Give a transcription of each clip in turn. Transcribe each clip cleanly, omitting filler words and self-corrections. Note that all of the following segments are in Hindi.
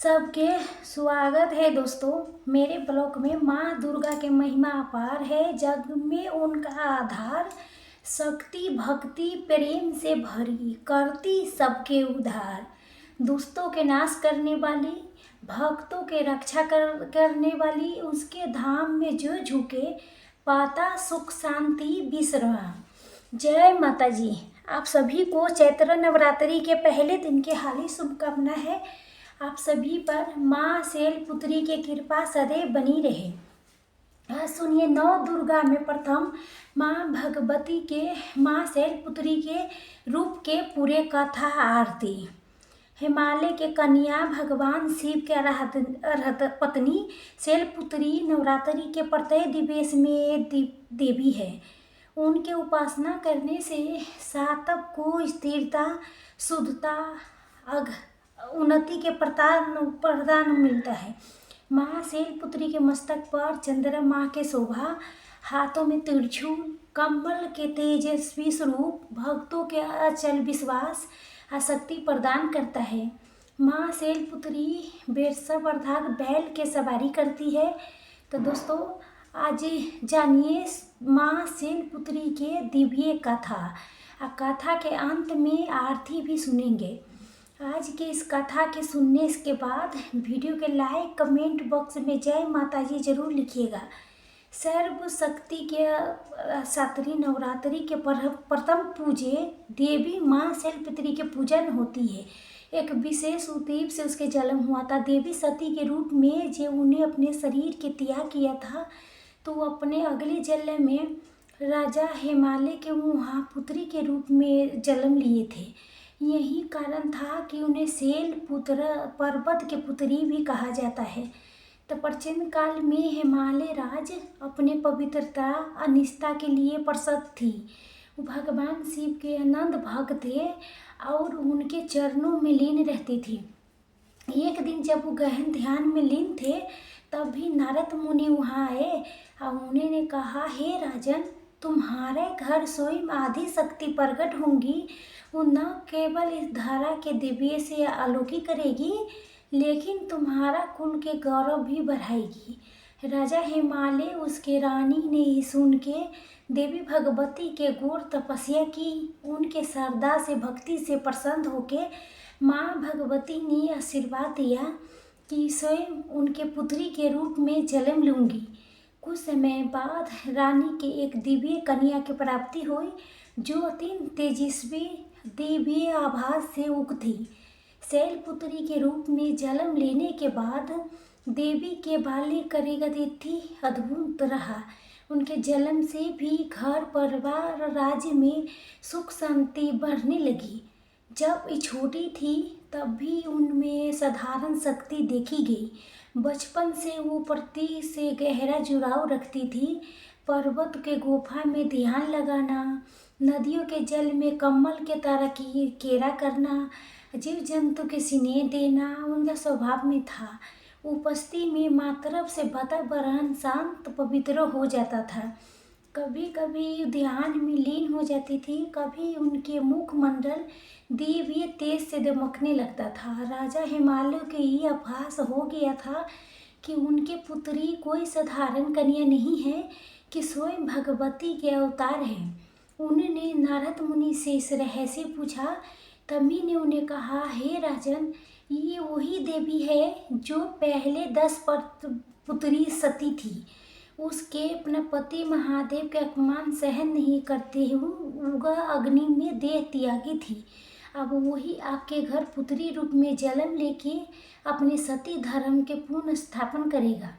सबके स्वागत है दोस्तों मेरे ब्लॉग में। माँ दुर्गा के महिमा अपार है, जग में उनका आधार। शक्ति भक्ति प्रेम से भरी, करती सबके उद्धार। दुष्टों के नाश करने वाली, भक्तों के रक्षा करने वाली, उसके धाम में जो झुके पाता सुख शांति विश्राम। जय माता जी। आप सभी को चैत्र नवरात्रि के पहले दिन की हार्दिक शुभकामना है। आप सभी पर माँ शैलपुत्री की कृपा सदैव बनी रहे। आज सुनिए नौ दुर्गा में प्रथम माँ भगवती के माँ शैलपुत्री के रूप के पूरे कथा आरती। हिमालय के कन्या भगवान शिव के अर्हत पत्नी शैलपुत्री नवरात्रि के प्रत्येक दिवस में देवी है। उनके उपासना करने से सातव को स्थिरता, शुद्धता, उन्नति के प्रदान मिलता है। माँ शैलपुत्री के मस्तक पर चंद्रमा के शोभा, हाथों में त्रिशूल, कमल के तेजस्वी स्वरूप भक्तों के अचल विश्वास और शक्ति प्रदान करता है। माँ शैलपुत्री वृषभ अर्थात बैल के सवारी करती है। तो दोस्तों आज जानिए माँ शैलपुत्री के दिव्य कथा। कथा के अंत में आरती भी सुनेंगे। आज के इस कथा के सुनने के बाद वीडियो के लाइक कमेंट बॉक्स में जय माता जी जरूर लिखिएगा। सर्व शक्ति के शास्त्री नवरात्रि के प्रथम पूजे देवी माँ शैलपुत्री के पूजन होती है। एक विशेष उद्दीप से उसके जन्म हुआ था। देवी सती के रूप में जो उन्हें अपने शरीर के त्याग किया था, तो अपने अगले जन्म में राजा हिमालय के वहाँ पुत्री के रूप में जन्म लिए थे। यही कारण था कि उन्हें शैलपुत्र पर्वत के पुत्री भी कहा जाता है। तो प्राचीन काल में हिमालय राज अपने पवित्रता और निष्ठा के लिए प्रसिद्ध थी। वो भगवान शिव के अनंत भक्त थे और उनके चरणों में लीन रहती थी। एक दिन जब वो गहन ध्यान में लीन थे, तब भी नारद मुनि वहाँ आए और उन्होंने कहा, हे राजन, तुम्हारे घर स्वयं आदि शक्ति प्रकट होंगी। वो न केवल इस धारा के दिव्य से अलौकिक करेगी, लेकिन तुम्हारा कुल के गौरव भी बढ़ाएगी। राजा हिमालय उसके रानी ने सुन के देवी भगवती के घोर तपस्या की। उनके श्रद्धा से भक्ति से प्रसन्न होके माँ भगवती ने आशीर्वाद दिया कि स्वयं उनके पुत्री के रूप में जन्म लूँगी। कुछ समय बाद रानी के एक दिव्य कन्या की प्राप्ति हुई, जो अत्यंत तेजस्वी दिव्य आभास से युक्त थी। शैलपुत्री के रूप में जन्म लेने के बाद देवी के बाल्य तिथि अद्भुत रहा। उनके जन्म से भी घर परिवार राज्य में सुख शांति बढ़ने लगी। जब ये छोटी थी तब भी उनमें साधारण शक्ति देखी गई। बचपन से वो प्रकृति से गहरा जुड़ाव रखती थी। पर्वत के गुफा में ध्यान लगाना, नदियों के जल में कमल के तरह की केरा करना, जीव जंतु के स्नेह देना उनका स्वभाव में था। उपस्थिति में मातृत्व से वातावरण शांत पवित्र हो जाता था। कभी कभी ध्यान में लीन हो जाती थी, कभी उनके मुखमंडल दिव्य तेज से दमकने लगता था। राजा हिमालय के ये आभास हो गया था कि उनके पुत्री कोई साधारण कन्या नहीं है, कि स्वयं भगवती के अवतार हैं। उन्होंने नारद मुनि से इस रहस्य पूछा। तभी ने उन्हें कहा, हे राजन, ये वही देवी है जो पहले 10 पुत्री सती थी। उसके अपने पति महादेव के अपमान सहन नहीं करते हुए उगा अग्नि में देह त्यागी थी। अब वही आपके घर पुत्री रूप में जन्म लेके अपने सती धर्म के पुनः स्थापन करेगा।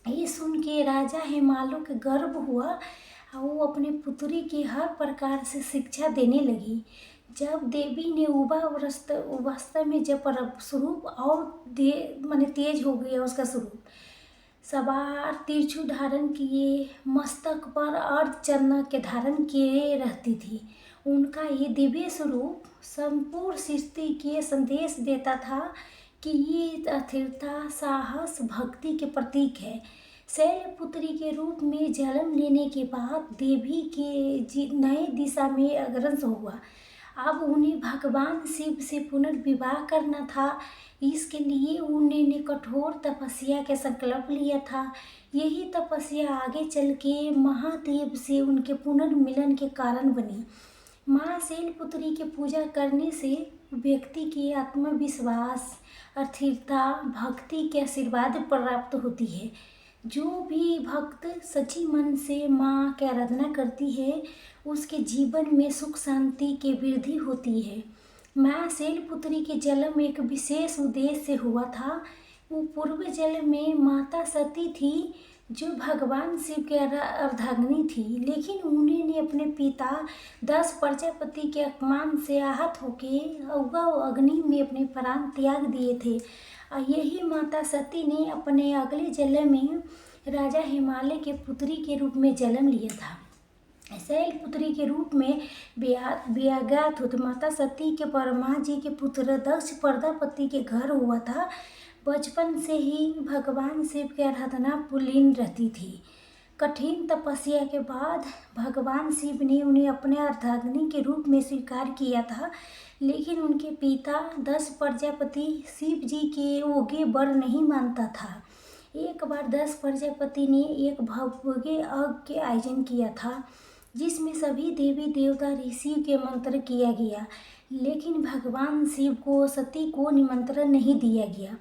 ये सुन के राजा हिमालय के गर्व हुआ और वो अपने पुत्री की हर प्रकार से शिक्षा देने लगी। जब देवी ने वास्तव में जब स्वरूप और तेज हो गया उसका स्वरूप, सवार त्रिशूल धारण किए, मस्तक पर अर्धचंद्र के धारण किए रहती थी। उनका ये दिव्य स्वरूप संपूर्ण सृष्टि के संदेश देता था कि ये स्थिरता, साहस, भक्ति के प्रतीक है। शैलपुत्री के रूप में जन्म लेने के बाद देवी के नए दिशा में अग्रसर हुआ अब उन्हें भगवान शिव से पुनर्विवाह करना था। इसके लिए उन्होंने कठोर तपस्या का संकल्प लिया था। यही तपस्या आगे चल के महादेव से उनके पुनर्मिलन के कारण बनी। माँ शैलपुत्री की पूजा करने से व्यक्ति के आत्मविश्वास, स्थिरता, भक्ति के आशीर्वाद प्राप्त होती है। जो भी भक्त सच्ची मन से माँ की आराधना करती है, उसके जीवन में सुख शांति की वृद्धि होती है। माँ शैलपुत्री के जन्म एक विशेष उद्देश्य से हुआ था। वो पूर्व जन्म में माता सती थी, जो भगवान शिव के अर्धांगिनी थी, लेकिन उन्होंने अपने पिता दक्ष प्रजापति के अपमान से आहत होकर उगा अग्नि में अपने प्राण त्याग दिए थे। यही माता सती ने अपने अगले जन्म में राजा हिमालय के पुत्री के रूप में जन्म लिया था। शैलपुत्री के रूप में व्याज्ञात होते माता सती के परमा जी के पुत्र दक्ष प्रजापति के घर हुआ था। बचपन से ही भगवान शिव की आराधना पुलीन रहती थी। कठिन तपस्या के बाद भगवान शिव ने उन्हें अपने अर्धांगिनी के रूप में स्वीकार किया था, लेकिन उनके पिता दक्ष प्रजापति शिव जी के योग्य वर नहीं मानता था। एक बार दक्ष प्रजापति ने एक भव्य यज्ञ के आयोजन किया था, जिसमें सभी देवी देवता ऋषि के मंत्र किया गया, लेकिन भगवान शिव को सती को निमंत्रण नहीं दिया गया।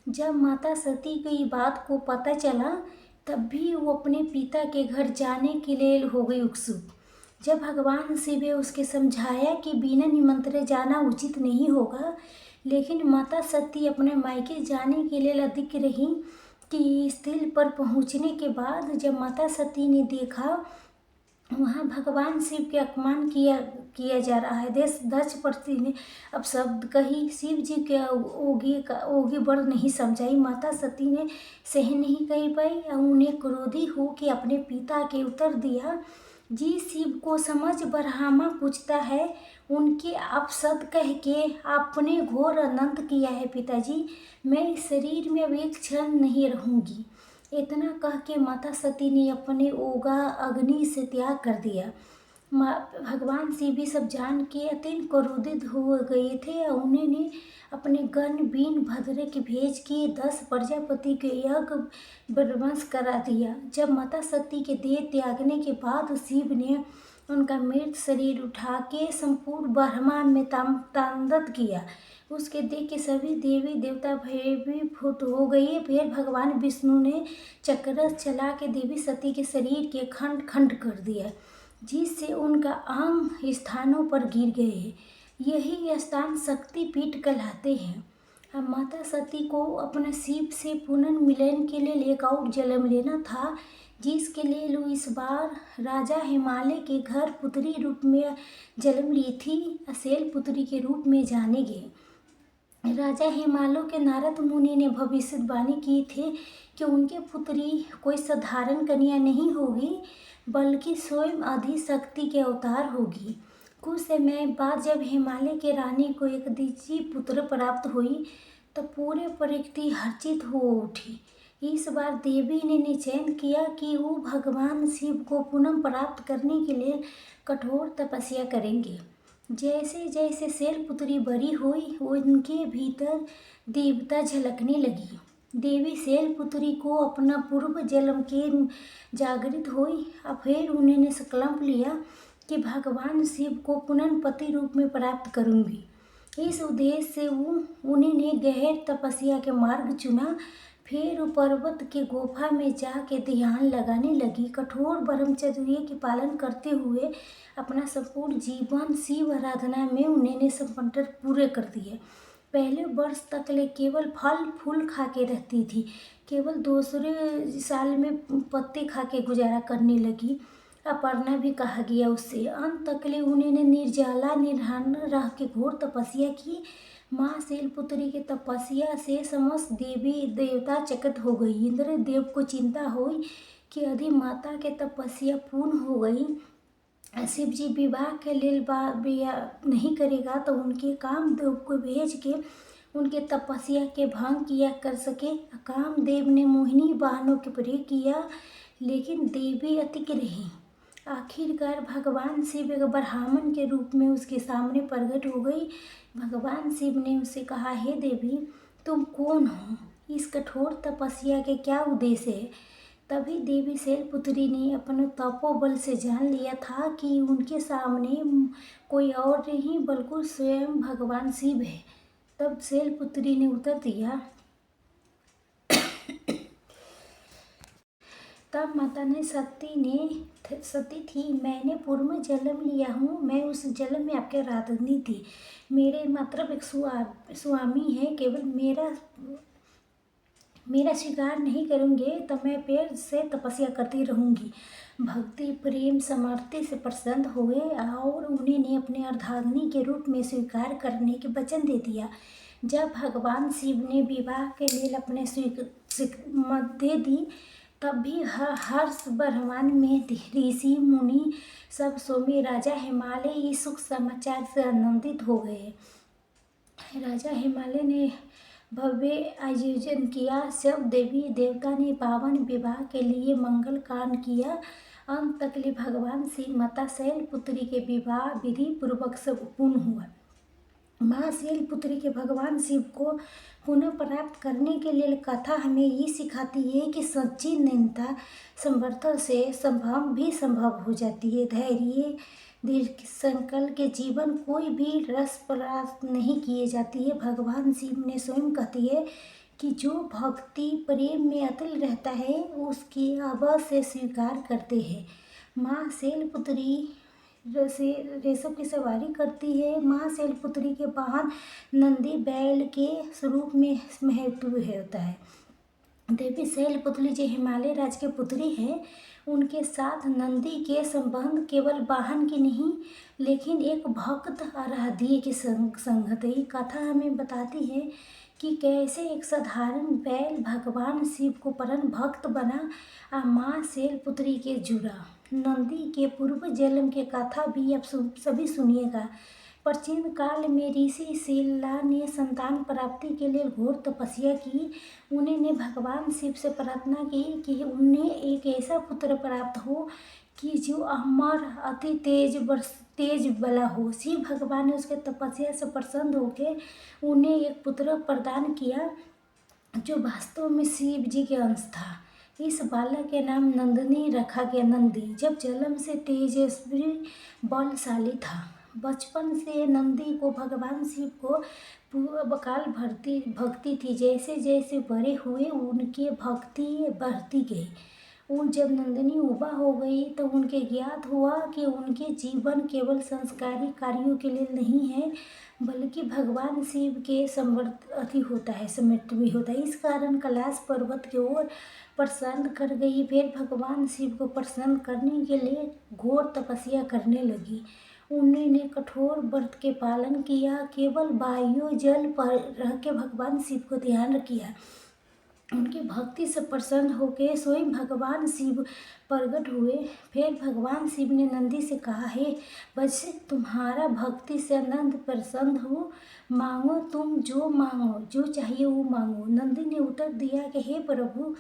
जब माता सती को ये बात को पता चला, तब भी वो अपने पिता के घर जाने के लिए हो गई उत्सुक। जब भगवान शिव ने उसके समझाया कि बिना निमंत्रण जाना उचित नहीं होगा, लेकिन माता सती अपने मायके जाने के लिए अधिक रही कि स्थल पर पहुंचने के बाद जब माता सती ने देखा वहाँ भगवान शिव के अपमान किया जा रहा है, दक्ष प्रति ने अब शब्द कही शिव जी के ओगी वर नहीं समझाई। माता सती ने सह नहीं कह पाई और उन्हें क्रोधी हो कि अपने पिता के उत्तर दिया, जी शिव को समझ ब्रह्मा पूछता है, उनके आप सत कह के आपने घोर अनंत किया है पिताजी, मैं इस शरीर में अब एक क्षण नहीं रहूँगी। इतना कह के माता सती ने अपने ओगा अग्नि से त्याग कर दिया। भगवान शिव भी सब जान के अत्यंत क्रोधित हो गए थे और उन्होंने अपने गण बीन भद्र के भेज के दक्ष प्रजापति के यज्ञ विध्वंस करा दिया। जब माता सती के देह त्यागने के बाद शिव ने उनका मृत शरीर उठा के संपूर्ण ब्रह्मांड में तांडव किया। उसके देख के सभी देवी देवता भयभीत हो गए। फिर भगवान विष्णु ने चक्र चला के देवी सती के शरीर के खंड खंड कर दिया, जिससे उनका अंग स्थानों पर गिर गए। यही स्थान शक्तिपीठ कहलाते हैं। अब माता सती को अपने शिव से पुनर्मिलन के लिए एक और जन्म लेना था, जिसके लिए वो इस बार राजा हिमालय के घर पुत्री रूप में जन्म ली थी। शैलपुत्री के रूप में जाने गए। राजा हिमालय के नारद मुनि ने भविष्यवाणी की थी कि उनकी पुत्री कोई साधारण कन्या नहीं होगी, बल्कि स्वयं आदिशक्ति के अवतार होगी। कुछ समय बाद जब हिमालय के रानी को एक दिव्य पुत्र प्राप्त हुई, तो पूरे प्रकृति हर्षित हो उठी। इस बार देवी ने निश्चय किया कि वो भगवान शिव को पुनः प्राप्त करने के लिए कठोर तपस्या करेंगे। जैसे जैसे शैलपुत्री बड़ी हुई, उनके भीतर देवता झलकने लगी। देवी शैलपुत्री को अपना पूर्व जन्म के जागृत हुई। अब फिर उन्होंने संकल्प लिया कि भगवान शिव को पुनः पति रूप में प्राप्त करूंगी। इस उद्देश्य से उन्होंने गहर तपस्या के मार्ग चुना। फिर पर्वत के गुफा में जाके ध्यान लगाने लगी। कठोर ब्रह्मचर्य के पालन करते हुए अपना संपूर्ण जीवन शिव आराधना में उन्होंने संपन्न पूरे कर दिए। पहले वर्ष तक ले केवल फल फूल खा के रहती थी। केवल दूसरे साल में पत्ते खा के गुजारा करने लगी। अपर्णा भी कहा गया उससे। अंत तक ले उन्होंने निर्जला निर्धन रह के घोर तपस्या की। माँ शैलपुत्री की तपस्या से समस्त देवी देवता चकित हो गई। इंद्र देव को चिंता हुई कि यदि माता के तपस्या पूर्ण हो गई, शिव जी विवाह के लिए नहीं करेगा, तो उनके कामदेव को भेज के उनके तपस्या के भंग किया कर सके। कामदेव ने मोहिनी वाहनों के प्रयोग किया, लेकिन देवी अतिक रही। आखिरकार भगवान शिव एक ब्राह्मण के रूप में उसके सामने प्रकट हो गई। भगवान शिव ने उससे कहा, हे देवी, तुम कौन हो? इस कठोर तपस्या के क्या उद्देश्य है? तभी देवी शैलपुत्री ने अपने तपोबल से जान लिया था कि उनके सामने कोई और नहीं बल्कि स्वयं भगवान शिव है। तब शैलपुत्री ने उत्तर दिया, तब माता ने सती थी, मैंने पूर्व में जन्म लिया हूँ, मैं उस जन्म में आपके राधनी थी। मेरे मतलब एक स्वामी है, केवल मेरा स्वीकार नहीं करेंगे तो मैं पेड़ से तपस्या करती रहूँगी। भक्ति प्रेम समर्थी से प्रसन्न हुए और उन्हें अपने अर्धांगिनी के रूप में स्वीकार करने के वचन दे दिया। जब भगवान शिव ने विवाह के लिए अपने मत दे दी, तब भी हर्ष ब्रह्मांड में ऋषि मुनि सब सोमे राजा हिमालय इस सुख समाचार से आनंदित हो गए। राजा हिमालय ने भव्य आयोजन किया। सब देवी देवता ने पावन विवाह के लिए मंगल कांड किया। अंत तक ले भगवान शिव माता शैलपुत्री के विवाह विधि पूर्वक संपूर्ण हुआ। माँ शैलपुत्री के भगवान शिव को पुनः प्राप्त करने के लिए कथा हमें ये सिखाती है कि सच्ची निंदा समर्थन से संभव हो जाती है। धैर्य दृढ़ संकल्प के जीवन कोई भी रस प्राप्त नहीं किए जाती है। भगवान शिव ने स्वयं कहती है कि जो भक्ति प्रेम में अतुल रहता है उसकी अवश्य स्वीकार करते हैं। माँ शैलपुत्री रेशम की सवारी करती है। माँ शैलपुत्री के वाहन नंदी बैल के स्वरूप में महत्व होता है। देवी शैलपुत्री जो हिमालय राज के पुत्री है, उनके साथ नंदी के संबंध केवल वाहन की नहीं लेकिन एक भक्त आराध्य की संगत है। कथा हमें बताती है कि कैसे एक साधारण बैल भगवान शिव को परम भक्त बना और माँ शैलपुत्री के जुड़ा। नंदी के पूर्व जन्म के कथा भी आप सभी सुनिएगा। प्राचीन काल में ऋषि शिला ने संतान प्राप्ति के लिए घोर तपस्या की। उन्होंने भगवान शिव से प्रार्थना की कि उन्हें एक ऐसा पुत्र प्राप्त हो कि जो अमर अति तेज बला हो। शिव भगवान ने उसके तपस्या से प्रसन्न होकर उन्हें एक पुत्र प्रदान किया जो वास्तव में शिव जी के अंश था। इस बालक के नाम नंदिनी रखा गया। नंदी जब जन्म से तेजस्वी बलशाली था। बचपन से नंदी को भगवान शिव को अकाल भक्ति थी। जैसे जैसे बड़े हुए उनकी भक्ति बढ़ती गई। जब नंदिनी युवा हो गई तो उनके ज्ञात हुआ कि उनके जीवन केवल संस्कारी कार्यों के लिए नहीं है बल्कि भगवान शिव के समृद्धि भी होता है। इस कारण कैलाश पर्वत की ओर प्रसन्न कर गई। फिर भगवान शिव को प्रसन्न करने के लिए घोर तपस्या करने लगी। उन्होंने कठोर व्रत के पालन किया। केवल वायु जल पर रह के भगवान शिव को ध्यान किया। उनकी भक्ति से प्रसन्न होकर स्वयं भगवान शिव प्रकट हुए। फिर भगवान शिव ने नंदी से कहा, है बच्चे, तुम्हारा भक्ति से अनंत प्रसन्न हो, मांगो, तुम जो मांगो, जो चाहिए वो मांगो। नंदी ने उत्तर दिया कि हे प्रभु,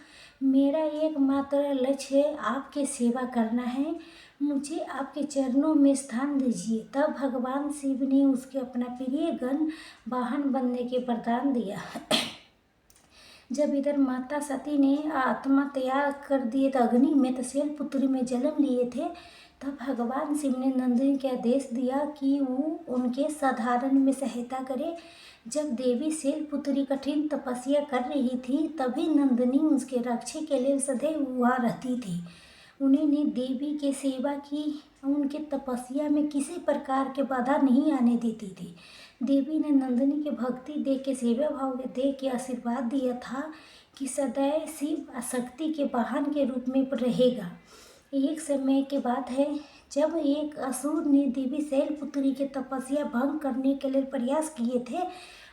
मेरा एकमात्र लक्ष्य है आपकी सेवा करना है, मुझे आपके चरणों में स्थान दीजिए। तब भगवान शिव ने उसके अपना प्रिय गण वाहन बनने के वरदान दिया। जब इधर माता सती ने आत्मा त्याग कर दिए तो अग्नि में तो शैलपुत्री में जन्म लिए थे, तब भगवान शिव ने नंदिनी के आदेश दिया कि वो उनके साधारण में सहायता करे। जब देवी शैलपुत्री कठिन तपस्या कर रही थी तभी नंदिनी उसके रक्षा के लिए सदैव वहाँ रहती थी। उन्होंने देवी की सेवा की। उनके तपस्या में किसी प्रकार के बाधा नहीं आने देती थी। देवी ने नंदिनी की भक्ति देख के सेवा भाव के देख के आशीर्वाद दिया था कि सदैव शिव शक्ति के वाहन के रूप में रहेगा। एक समय की बात है जब एक असुर ने देवी शैलपुत्री के तपस्या भंग करने के लिए प्रयास किए थे।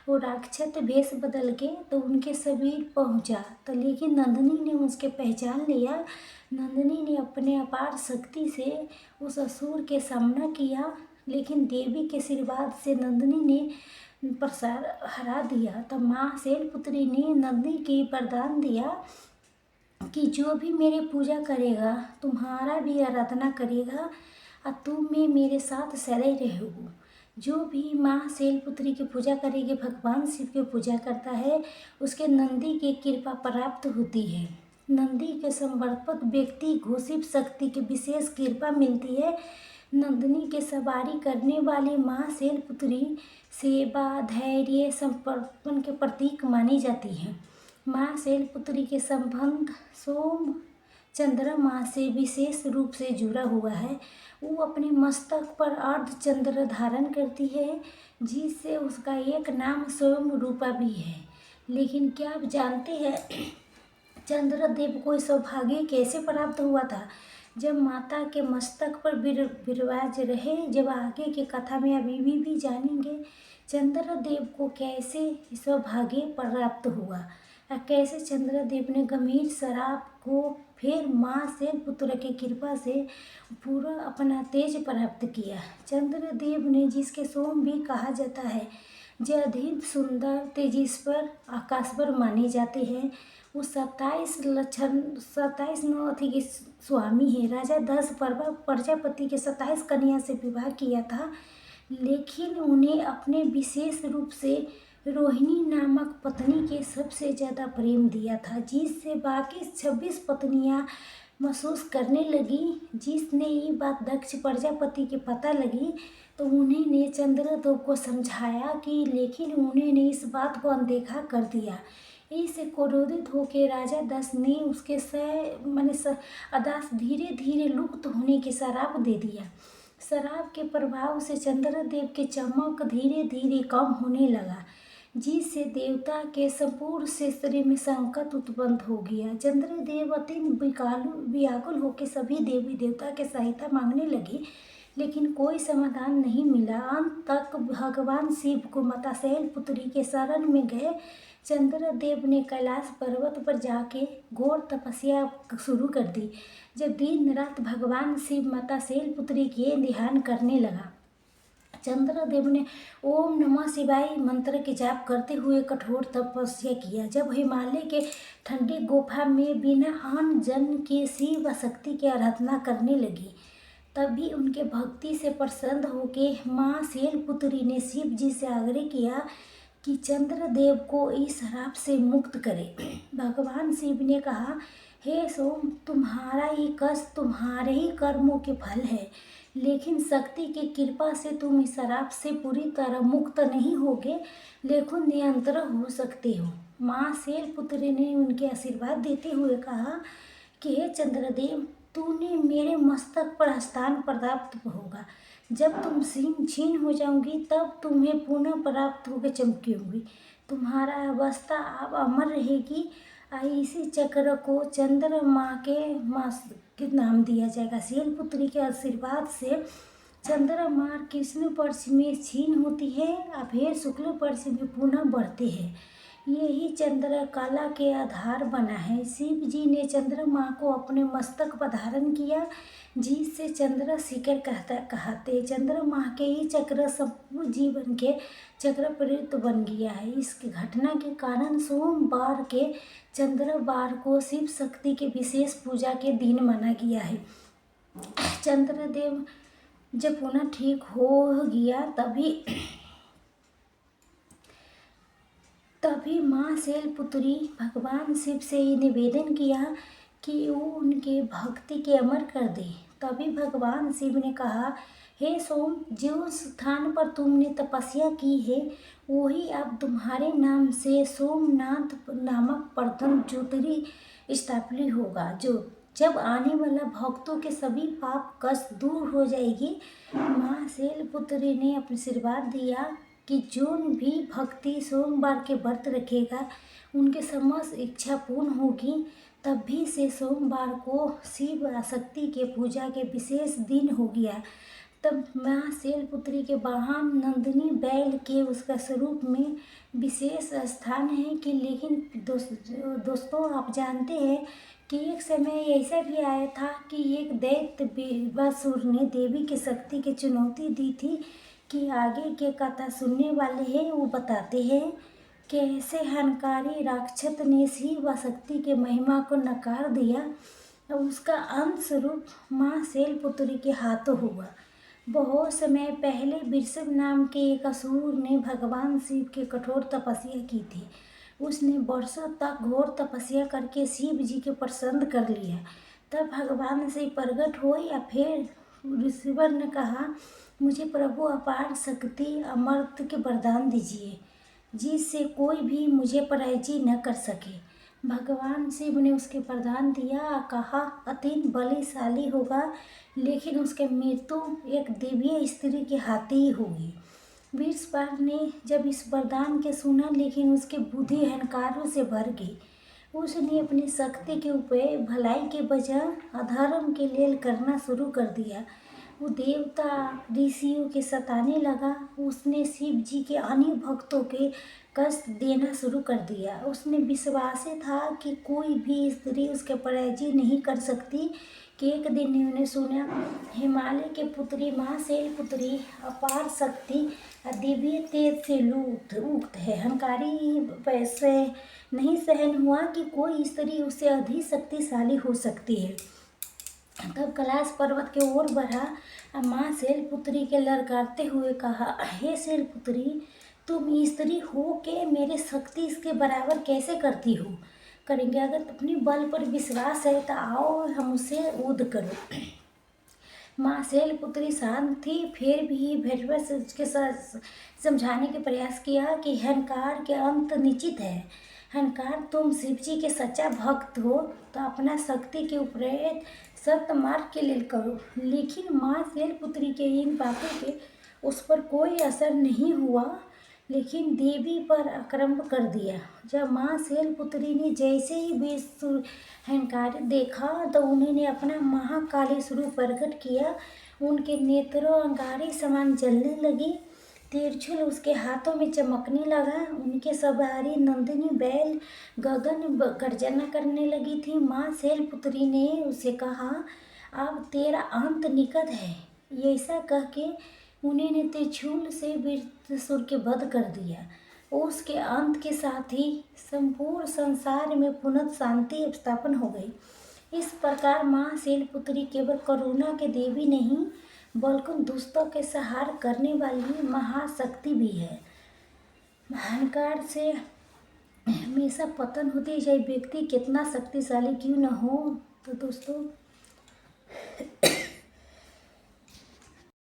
वो राक्षस भेष बदल के तो उनके शरीर पहुंचा तो लेकिन नंदिनी ने उसके पहचान लिया। नंदिनी ने अपने अपार शक्ति से उस असुर के सामना किया, लेकिन देवी के आशीर्वाद से नंदिनी ने हरा दिया। तब माँ शैलपुत्री ने नंदी की वरदान दिया कि जो भी मेरी पूजा करेगा तुम्हारा भी आराधना करेगा और तुम में मेरे साथ सदैव रहोगे। जो भी माँ शैलपुत्री की पूजा करेगी, भगवान शिव की पूजा करता है, उसके नंदी की कृपा प्राप्त होती है। नंदी के समर्पित व्यक्ति को शिव शक्ति की विशेष कृपा मिलती है। नंदिनी के सवारी करने वाली माँ शैलपुत्री सेवा, धैर्य, समर्पण के प्रतीक मानी जाती है। माँ शैलपुत्री के संबंध सोम चंद्रमा से विशेष रूप से जुड़ा हुआ है। वो अपने मस्तक पर अर्धचंद्र धारण करती है, जिससे उसका एक नाम सोम रूपा भी है। लेकिन क्या आप जानते हैं चंद्रदेव को सौभाग्य कैसे प्राप्त हुआ था? जब माता के मस्तक पर विराज रहे, जब आगे की कथा में अभी भी जानेंगे चंद्रदेव को कैसे सौभाग्य प्राप्त हुआ और कैसे चंद्रदेव ने गंभीर शराब को फिर माँ शैलपुत्री की कृपा से पूरा अपना तेज प्राप्त किया। चंद्रदेव ने, जिसके सोम भी कहा जाता है, जो अधिक सुंदर, तेजस्वर, आकाशवर माने जाते हैं, वो 27 नौथी के स्वामी है। राजा दक्ष प्रजापति के 27 कन्या से विवाह किया था, लेकिन उन्हें अपने विशेष रूप से रोहिणी नामक पत्नी के सबसे ज़्यादा प्रेम दिया था, जिससे बाकी 26 पत्नियां महसूस करने लगी। जिसने ये बात दक्ष प्रजापति के पता लगी तो उन्होंने चंद्रदेव को समझाया कि, लेकिन उन्होंने इस बात को अनदेखा कर दिया। इससे क्रोधित होकर राजा दक्ष ने उसके अदास धीरे धीरे लुप्त होने के श्राप दे दिया। शराब के प्रभाव से चंद्रदेव के चमक धीरे धीरे कम होने लगा, जिससे देवता के संपूर्ण शरीर में संकट उत्पन्न हो गया। चंद्रदेव अत्यंत व्याकुल होकर सभी देवी देवता के सहायता मांगने लगे, लेकिन कोई समाधान नहीं मिला। अंत तक भगवान शिव को माता शैलपुत्री के शरण में गए। चंद्रदेव ने कैलाश पर्वत पर जाके घोर तपस्या शुरू कर दी। जब दिन रात भगवान शिव माता शैलपुत्री के ध्यान करने लगा, चंद्रदेव ने ओम नमः शिवाय मंत्र के जाप करते हुए कठोर तपस्या किया। जब हिमालय के ठंडी गुफा में बिना अन्न जल के शिव शक्ति की आराधना करने लगी, तभी उनके भक्ति से प्रसन्न होकर माँ शैलपुत्री ने शिव जी से आग्रह किया कि चंद्रदेव को इस श्राप से मुक्त करे। भगवान शिव ने कहा, हे सोम, तुम्हारा ये कष्ट तुम्हारे ही कर्मों के फल है, लेकिन शक्ति की कृपा से तुम इस श्राप से पूरी तरह मुक्त नहीं होगे, लेकिन नियंत्रण हो सकते हो। माँ शैलपुत्री ने उनके आशीर्वाद देते हुए कहा कि हे चंद्रदेव, तूने मेरे मस्तक पर स्थान प्राप्त होगा। जब तुम क्षीण हो जाओगी तब तुम्हें पुनः प्राप्त होकर चमकी होगी। तुम्हारा अवस्था अब अमर रहेगी। इसी चक्र को चंद्रमा के नाम दिया जाएगा। शैलपुत्री के आशीर्वाद से चंद्रमा कृष्ण पक्ष में क्षीण होती है और फिर शुक्ल पक्ष में पुनः बढ़ते हैं। यही चंद्र कला के आधार बना है। शिव जी ने चंद्रमा को अपने मस्तक पर धारण किया, जिससे चंद्र शिखर कहते। चंद्रमा के ही चक्र संपूर्ण जीवन के चक्रप्रयुक्त बन गया है। इस घटना के कारण सोमवार के चंद्रवार को शिव शक्ति के विशेष पूजा के दिन माना गया है। चंद्रदेव जब पुनः ठीक हो गया तभी माँ शैलपुत्री भगवान शिव से ये निवेदन किया कि वो उनके भक्ति के अमर कर दे। तभी भगवान शिव ने कहा, हे सोम, जो स्थान पर तुमने तपस्या की है वही अब तुम्हारे नाम से सोमनाथ नामक प्रथम ज्योतिर्लिंग स्थापित होगा। जब आने वाला भक्तों के सभी पाप कष्ट दूर हो जाएगी। माँ शैलपुत्री ने अपना आशीर्वाद दिया कि जो भी भक्ति सोमवार के व्रत रखेगा उनके समस्त इच्छा पूर्ण होगी। तभी से सोमवार को शिव शक्ति के पूजा के विशेष दिन हो गया। तब माँ शैलपुत्री के वाहन नंदिनी बैल के उसका स्वरूप में विशेष स्थान है कि, लेकिन दोस्तों आप जानते हैं कि एक समय ऐसा भी आया था कि एक दैत्य बीभासुर ने देवी की शक्ति की चुनौती दी थी कि आगे के कथा सुनने वाले हैं वो बताते हैं कैसे अहंकारी राक्षस ने शिव शक्ति के महिमा को नकार दिया और उसका अंत स्वरूप माँ शैलपुत्री के हाथों हुआ। बहुत समय पहले वृषभ नाम के एक असुर ने भगवान शिव की कठोर तपस्या की थी। उसने वर्षों तक घोर तपस्या करके शिव जी के प्रसन्न कर लिया। तब भगवान से प्रकट हुए या फिर ऋषभ ने कहा, मुझे प्रभु अपार शक्ति अमरत्व के वरदान दीजिए जिससे कोई भी मुझे पराजित न कर सके। भगवान शिव ने उसके वरदान दिया और कहा, अत्यंत बलशाली होगा लेकिन उसकी मृत्यु एक दिव्य स्त्री के हाथ ही होगी। वृषभ ने जब इस वरदान के सुना लेकिन उसकी बुद्धि अहंकारों से भर गई। उसने अपनी शक्ति के उपयोग भलाई के बजाय अधर्म के लिए करना शुरू कर दिया। वो देवता ऋषियों के सताने लगा। उसने शिव जी के अन्य भक्तों के कष्ट देना शुरू कर दिया। उसने विश्वास था कि कोई भी स्त्री उसके पराजित नहीं कर सकती कि एक दिन उन्होंने सुना, हिमालय के पुत्री माँ शैलपुत्री अपार शक्ति और दिव्य तेज से उक्त है। अहंकारी पैसे नहीं सहन हुआ कि कोई स्त्री उससे अधिक शक्तिशाली हो सकती है। तब कैलाश पर्वत की ओर बढ़ा और माँ शैलपुत्री के ललकारते हुए कहा, हे शैलपुत्री, तुम स्त्री हो के मेरे शक्ति इसके बराबर कैसे करती हो करेंगे। अगर अपने बल पर विश्वास है तो आओ हम उसे युद्ध करो। माँ शैलपुत्री शांत थी, फिर भी भैरव उसके साथ समझाने के प्रयास किया कि अहंकार के अंत निश्चित है। अहंकार, तुम शिव जी के सच्चा भक्त हो तो अपना शक्ति के उपयोग सत्य मार्ग के लिए करो। लेकिन माँ शैलपुत्री के इन बातों के उस पर कोई असर नहीं हुआ, लेकिन देवी पर आक्रमण कर दिया। जब माँ शैलपुत्री ने जैसे ही विश्व अहंकार देखा तो उन्होंने अपना महाकाली स्वरूप प्रकट किया। उनके नेत्रों अंगारे समान जलने लगी। तिरछुल उसके हाथों में चमकने लगा। उनके सवारी नंदिनी बैल गगन गर्जना करने लगी थी। माँ शैलपुत्री ने उसे कहा, अब तेरा अंत निकट है। ऐसा कह के उन्होंने त्रिशूल से वृत्रासुर के वध कर दिया। उसके अंत के साथ ही संपूर्ण संसार में पुनः शांति स्थापन हो गई। इस प्रकार माँ शैलपुत्री केवल करुणा के देवी नहीं बल्कि दुष्टों के संहार करने वाली महाशक्ति भी है। अहंकार से हमेशा पतन होती है, चाहे व्यक्ति कितना शक्तिशाली क्यों न हो। तो दोस्तों